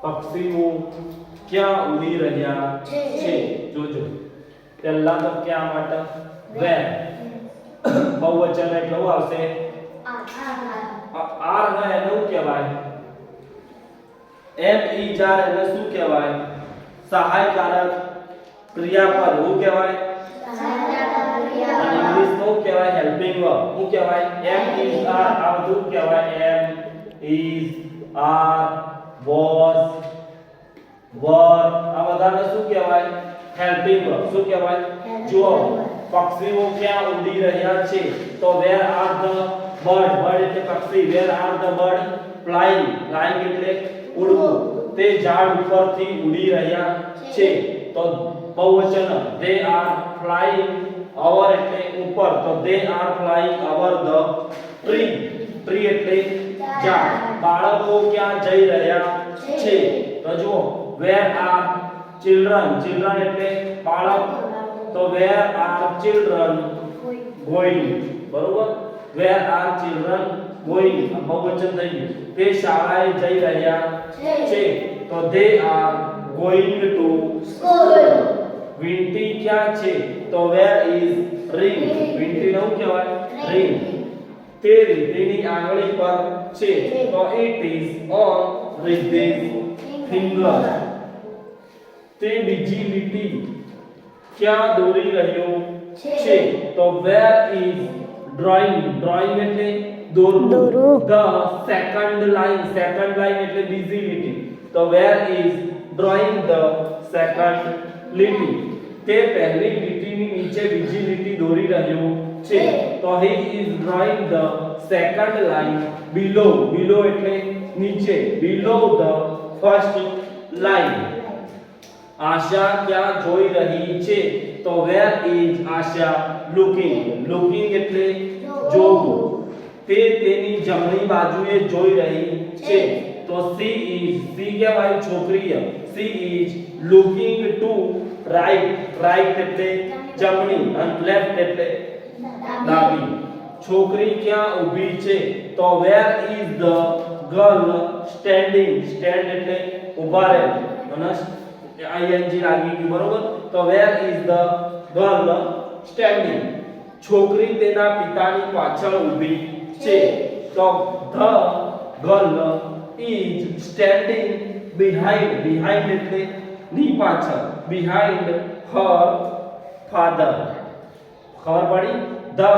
પક્ષીઓ ક્યાં ઉડી રહ્યા છે જોજો પહેલા તો ક્યાં માટે વેર બહુવચન એટલે શું આવશે આર ને એનું કહેવાય એમ ઈ જાર એને શું કહેવાય સહાયકારક ક્રિયાપદ શું કહેવાય અને ઇંગ્લિશ માં શું કહેવાય હેલ્પિંગ વર્બ શું કહેવાય એમ ઇઝ આર આ બધું કહેવાય એમ ઇઝ આર વોઝ વર આ બધાને શું કહેવાય હેલ્પિંગ વર્બ શું કહેવાય જુઓ પક્ષીઓ ક્યાં ઉડી રહ્યા છે તો where are the bird bird એટલે પક્ષી where are the bird flying flying એટલે ઉડવું તે ઝાડ ઉપરથી ઉડી રહ્યા છે તો બહુવચન they are flying over એટલે ઉપર તો they are flying over the tree tree એટલે ઝાડ બાળકો ક્યાં જઈ રહ્યા છે તો જુઓ where are children children એટલે બાળક તો where are children going બરોબર where are children going બહુવચન થઈ ગયું તે શાળાએ જઈ રહ્યા છે તો they are going to school વીંટી ક્યાં છે તો where is ring વીંટી નું કહેવાય ring તે રીતિની આંગળી પર છે તો it is on Riddi's finger તે બીજી લીટી ક્યાં દોરી રહ્યો છે તો where is drawing drawing એટલે દોરવું the second line એટલે બીજી લીટી તો where is drawing the second લીટી તે પહેલી લીટીની નીચે બીજી લીટી દોરી રહ્યો છે તો he is drawing the second line below એટલે નીચે below the first line આશા ક્યાં જોઈ રહી છે તો where is આશા looking એટલે જોવું તે તેની જમણી બાજુએ જોઈ રહી છે તો she કહેવાય છોકરી she is looking to right એટલે જમણી અને left એટલે ડાબી છોકરી ક્યાં ઊભી છે તો where is the girl standing stand એટલે ઊભા રહે અને ing લાગી ગયું બરોબર તો where is the girl standing છોકરી તેના પિતાની પાછળ ઊભી છે તો the girl is standing behind એટલે ની પાછળ behind her father ખબર પડી the